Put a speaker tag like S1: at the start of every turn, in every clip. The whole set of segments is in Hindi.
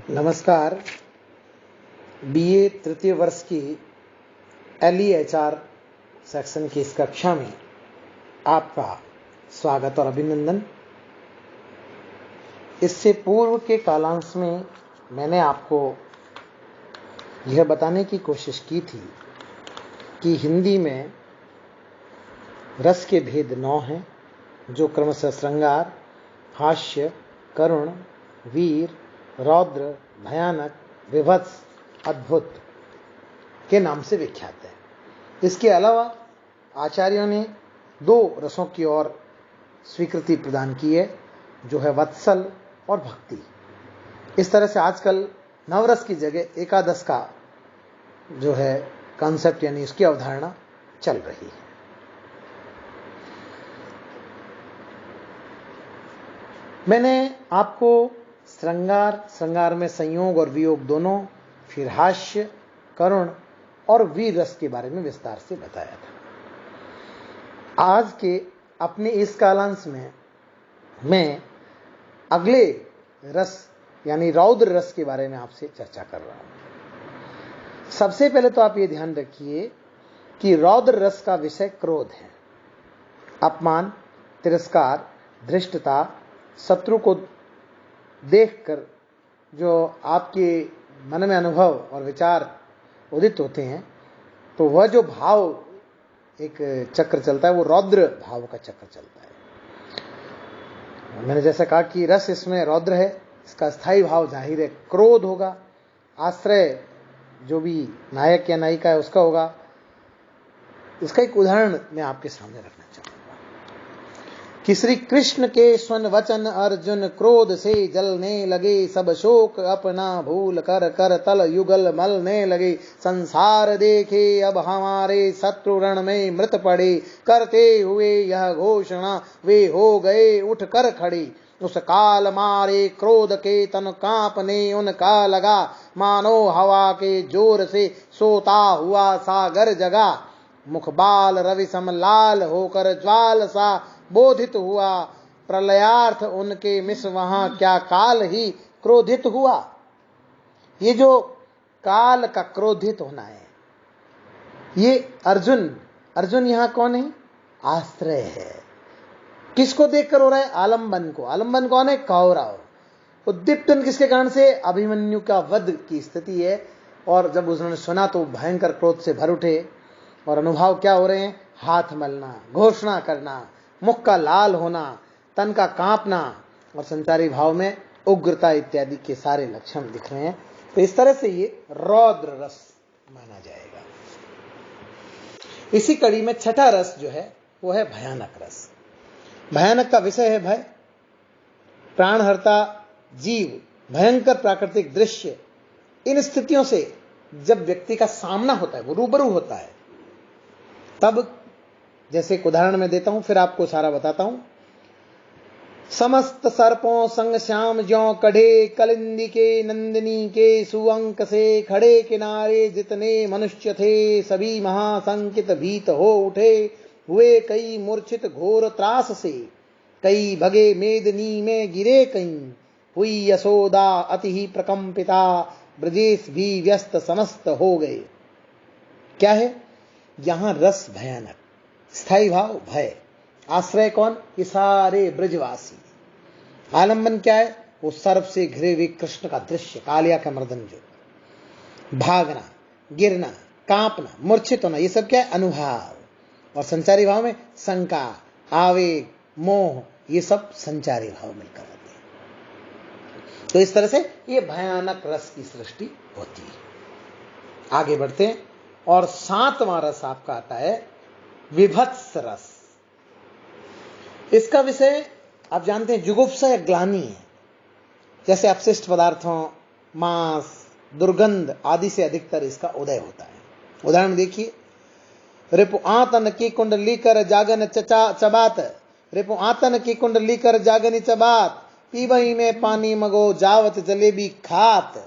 S1: नमस्कार। बीए तृतीय वर्ष की LEHR सेक्शन की इस कक्षा में आपका स्वागत और अभिनंदन। इससे पूर्व के कालांश में मैंने आपको यह बताने की कोशिश की थी कि हिंदी में रस के भेद 9 हैं, जो क्रमशः श्रृंगार, हास्य, करुण, वीर, रौद्र, भयानक, विभत्स, अद्भुत के नाम से विख्यात है। इसके अलावा आचार्यों ने 2 रसों की ओर स्वीकृति प्रदान की है, जो है वत्सल और भक्ति। इस तरह से आजकल नवरस की जगह एकादश का जो है कॉन्सेप्ट यानी उसकी अवधारणा चल रही है। मैंने आपको श्रृंगार में संयोग और वियोग दोनों, फिर हास्य, करुण और वीर रस के बारे में विस्तार से बताया था। आज के अपने इस कालांश में मैं अगले रस यानी रौद्र रस के बारे में आपसे चर्चा कर रहा हूं। सबसे पहले तो आप ये ध्यान रखिए कि रौद्र रस का विषय क्रोध है। अपमान, तिरस्कार, धृष्टता, शत्रु को देखकर जो आपके मन में अनुभव और विचार उदित होते हैं, तो वह जो भाव एक चक्र चलता है, वो रौद्र भाव का चक्र चलता है। मैंने जैसा कहा कि रस इसमें रौद्र है, इसका स्थायी भाव जाहिर है क्रोध होगा। आश्रय जो भी नायक या नायिका है उसका होगा। इसका एक उदाहरण मैं आपके सामने रखना चाहूंगा कि श्री कृष्ण के स्वन वचन अर्जुन क्रोध से जलने लगे, सब शोक अपना भूल कर कर तल युगल मलने लगे। संसार देखे अब हमारे शत्रु रण में मृत पड़े, करते हुए यह घोषणा वे हो गए उठ कर खड़े। उस काल मारे क्रोध के तन कांपने उनका लगा, मानो हवा के जोर से सोता हुआ सागर जगा। मुखबाल रवि सम लाल होकर ज्वाल सा बोधित हुआ, प्रलयार्थ उनके मिस वहां क्या काल ही क्रोधित हुआ। ये जो काल का क्रोधित होना है, ये अर्जुन यहां कौन है? आश्रय है। किसको देखकर हो रहा है? आलंबन को। आलंबन कौन है? कौरव। उद्दीप्तन किसके कारण से? अभिमन्यु का वध की स्थिति है। और जब उन्होंने सुना तो भयंकर क्रोध से भर उठे और अनुभव क्या हो रहे हैं? हाथ मलना, घोषणा करना, मुख का लाल होना, तन का कांपना और संचारी भाव में उग्रता इत्यादि के सारे लक्षण दिख रहे हैं। तो इस तरह से ये रौद्र रस माना जाएगा। इसी कड़ी में छठा रस जो है वो है भयानक रस। भयानक का विषय है भय, प्राणहर्ता जीव, भयंकर प्राकृतिक दृश्य। इन स्थितियों से जब व्यक्ति का सामना होता है, वो रूबरू होता है, तब जैसे एक उदाहरण मैं देता हूं, फिर आपको सारा बताता हूं। समस्त सर्पों संग श्याम ज्यों कढ़े, कलिंदी के नंदिनी के सुअंक से खड़े किनारे जितने मनुष्य थे, सभी महासंकित भीत हो उठे। हुए कई मूर्छित घोर त्रास से, कई भगे मेदनी में गिरे कहीं। हुई यशोदा अति ही प्रकंपिता, ब्रजेश भी व्यस्त समस्त हो गए। क्या है यहां? रस भयानक, स्थायी भाव भय, आश्रय कौन? ये सारे ब्रजवासी। आलंबन क्या है? वो सर्प से घिरे हुए कृष्ण का दृश्य, कालिया का मर्दन, जो भागना, गिरना, कांपना, मूर्छित होना, ये सब क्या है? अनुभव। और संचारी भाव में शंका, आवेग, मोह, ये सब संचारी भाव मिलकर होते हैं। तो इस तरह से ये भयानक रस की सृष्टि होती है। आगे बढ़ते हैं और 7वां रस आपका आता है विभत्स रस। इसका विषय आप जानते हैं जुगुप्सा या ग्लानि है। जैसे अपशिष्ट पदार्थों, मांस, दुर्गंध आदि से अधिकतर इसका उदय होता है। उदाहरण देखिए, रिपु आतन की कुंडली कर जागन चबात, रिपु आतन की कुंडली कर जागनी चबात, पीबही में पानी मगो जावत जलेबी खात।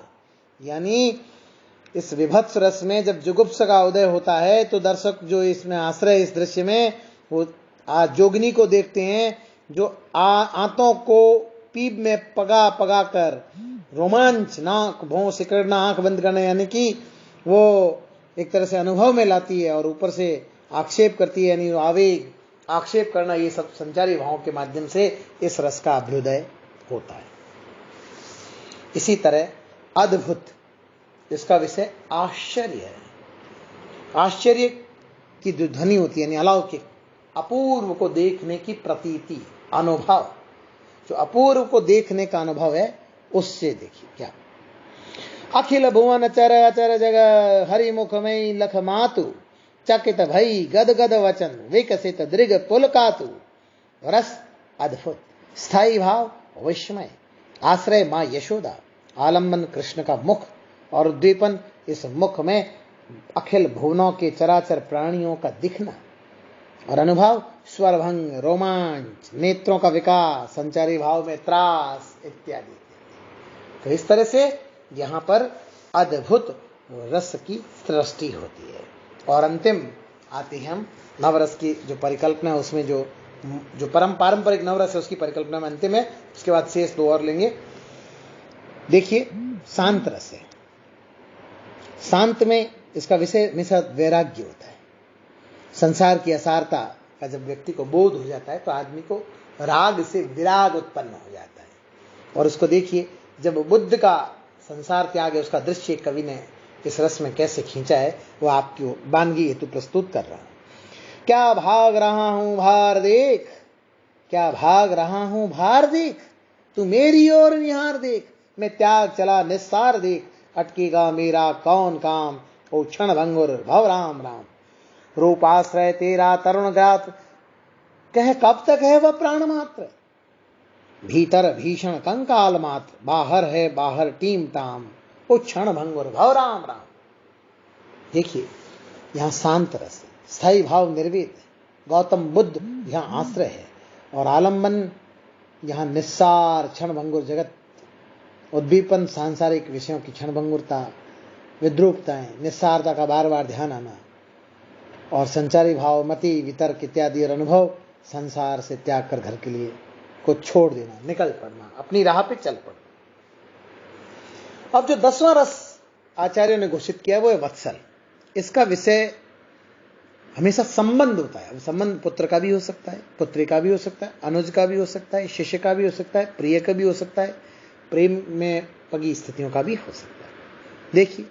S1: यानी इस विभत्स रस में जब जुगुप्सा का उदय होता है, तो दर्शक जो इसमें आश्रय इस दृश्य में, वो जोगिनी को देखते हैं जो आंतों को पीप में पगा पगा कर रोमांच, नाक भौं सिकड़ना, आंख बंद करना, यानी कि वो एक तरह से अनुभव में लाती है और ऊपर से आक्षेप करती है, यानी आवेग, आक्षेप करना, ये सब संचारी भावों के माध्यम से इस रस का अभ्युदय होता है। इसी तरह अद्भुत, इसका विषय आश्चर्य है। आश्चर्य की जो ध्वनि होती है, यानी अलौकिक, अपूर्व को देखने की प्रतीति, अनुभव, जो अपूर्व को देखने का अनुभव है, उससे देखिए क्या। अखिल भुवन चर अचर जग हरि मुखमय लख मातु, चकित भई गद गद वचन विकसित दृग पुलकातु। रस अद्भुत, स्थायी भाव विस्मय, आश्रय मां यशोदा, आलंबन कृष्ण का मुख और उद्दीपन इस मुख में अखिल भुवनों के चराचर प्राणियों का दिखना और अनुभव स्वरभंग, रोमांच, नेत्रों का विकास, संचारी भाव में त्रास इत्यादि। तो इस तरह से यहां पर अद्भुत रस की सृष्टि होती है। और अंतिम आते हैं हम नवरस की जो परिकल्पना है, उसमें जो परम पारंपरिक नवरस है उसकी परिकल्पना में अंतिम है। उसके बाद शेष दो और लेंगे। देखिए, शांत रस है। शांत में इसका विषय हमेशा वैराग्य होता है। संसार की असारता का जब व्यक्ति को बोध हो जाता है तो आदमी को राग से विराग उत्पन्न हो जाता है। और उसको देखिए, जब बुद्ध का संसार त्याग है, उसका दृश्य कवि ने इस रस में कैसे खींचा है, वो आपको वानगी हेतु प्रस्तुत कर रहा हूं। क्या भाग रहा हूं भार देख, क्या भाग रहा हूं भार देख, तू मेरी ओर निहार देख, मैं त्याग चला निस्सार देख, अटकेगा मेरा कौन काम, ओ क्षण भंगुर भव राम राम। रूपाश्रय तेरा तरुण ग्रात, कह कब तक है वह प्राण मात्र, भीतर भीषण कंकाल मात्र, बाहर है बाहर टीम टाम, ओ क्षण भंगुर भव राम राम। देखिए, यहां शांत रस, स्थायी भाव निर्वेद, गौतम बुद्ध यहां आश्रय है और आलंबन यहां निस्सार क्षण भंगुर जगत, उद्दीपन सांसारिक विषयों की क्षण भंगुरता, विद्रूपताएं, निस्सारता का बार बार ध्यान आना, और संचारी भाव मति वितर्क इत्यादि और अनुभव संसार से त्याग कर घर के लिए को छोड़ देना, निकल पड़ना, अपनी राह पे चल पड़ना। अब जो 10वां रस आचार्यों ने घोषित किया वो है वत्सल। इसका विषय हमेशा संबंध होता है। संबंध पुत्र का भी हो सकता है, पुत्री का भी हो सकता है, अनुज का भी हो सकता है, शिष्य का भी हो सकता है, प्रिय का भी हो सकता है, प्रेम में पगी स्थितियों का भी हो सकता है। देखिए,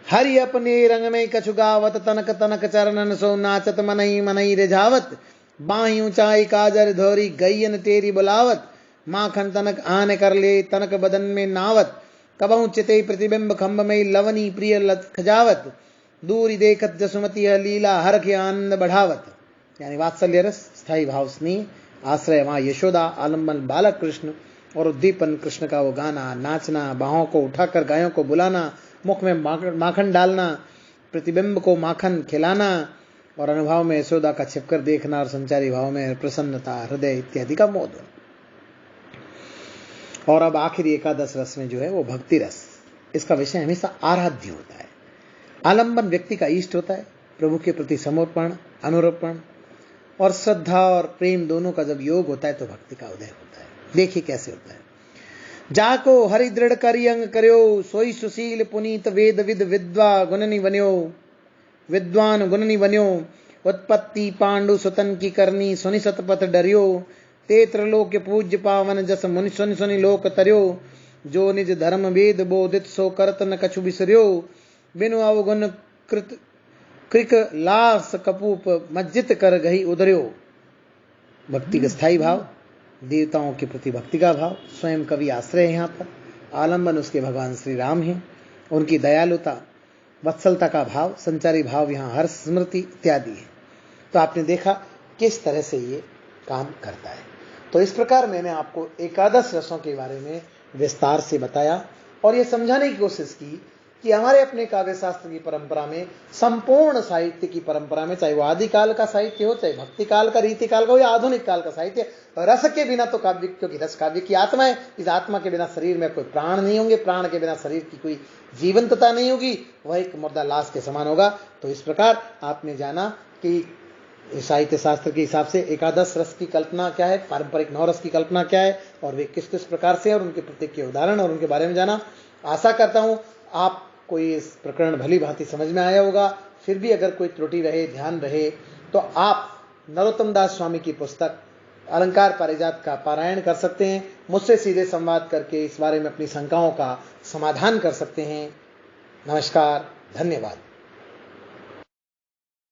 S1: हरि अपने रंग में कछु गावत, तनक तनक चरणन सो नाचत, मनई मनई रिझावत, बाही ऊंचाई काजर धोरी गैयन तेरी बुलावत, माखन तनक आन कर ले तनक बदन में नावत, कबहू चिते प्रतिबिंब खंब में लवनी प्रिय खजावत, दूरी देखत जसुमती लीला हर के आनंद बढ़ावत। यानी वात्सल्य रस, स्थायी भाव स्नेह, आश्रय मां यशोदा, आलंबन बालक कृष्ण और उद्दीपन कृष्ण का वो गाना, नाचना, बाहों को उठाकर गायों को बुलाना, मुख में माखन डालना, प्रतिबिंब को माखन खिलाना और अनुभव में यशोदा का छिपकर देखना और संचारी भाव में प्रसन्नता, हृदय इत्यादि का मोद। और अब आखिरी एकादश रस में जो है वो भक्ति रस। इसका विषय हमेशा आराध्य होता है। आलंबन व्यक्ति का इष्ट होता है। प्रभु के प्रति समर्पण, अनुरूपण और श्रद्धा और प्रेम दोनों का जब योग होता है तो भक्ति का उदय होता है। देखिए कैसे होता है। जाको हरि दृढ़ करि अंग कर्यो, सोई सुशील पुनीत वेद विद विद्वा गुणनि बन्यो, विद्वान गुणनि बन्यो, उत्पत्ति पांडु सुतन की करनी, सुनि सतपथ डरियो, ते त्रिलोक्य पूज्य पावन जस मुनि सुनि सुनि लोक तर्यो, जो निज धर्म वेद बोधित सो करत न कछु बिसर्यो, बिनु अवगुण कृत कृक लास कपूप मज्जित कर गही उदर्यो। भक्ति का स्थायी भाव, देवताओं के प्रति भक्ति का भाव, स्वयं कवि आश्रय है। यहाँ पर आलंबन उसके भगवान श्री राम हैं, उनकी दयालुता, वत्सलता का भाव, संचारी भाव यहाँ हर्ष स्मृति इत्यादि है। तो आपने देखा किस तरह से ये काम करता है। तो इस प्रकार मैंने आपको एकादश रसों के बारे में विस्तार से बताया और ये समझाने की कोशिश की कि हमारे अपने काव्य शास्त्र की परंपरा में, संपूर्ण साहित्य की परंपरा में, चाहे वो आदिकाल का साहित्य हो, चाहे भक्ति काल का, रीति काल का हो या आधुनिक काल का साहित्य, रस के बिना तो काव्य, क्योंकि रस काव्य की आत्मा है, इस आत्मा के बिना शरीर में कोई प्राण नहीं होंगे, प्राण के बिना शरीर की कोई जीवंतता नहीं होगी, वह एक मुर्दा लाश के समान होगा। तो इस प्रकार आपने जाना कि साहित्य शास्त्र के हिसाब से एकादश रस की कल्पना क्या है, पारंपरिक 9 रस की कल्पना क्या है और वे किस किस प्रकार से, और उनके प्रत्येक के उदाहरण और उनके बारे में जाना। आशा करता हूं आपको इस प्रकरण भली भांति समझ में आया होगा। फिर भी अगर कोई त्रुटि रहे, ध्यान रहे, तो आप नरोत्तम दास स्वामी की पुस्तक अलंकार पारिजात का पारायण कर सकते हैं। मुझसे सीधे संवाद करके इस बारे में अपनी शंकाओं का समाधान कर सकते हैं। नमस्कार, धन्यवाद।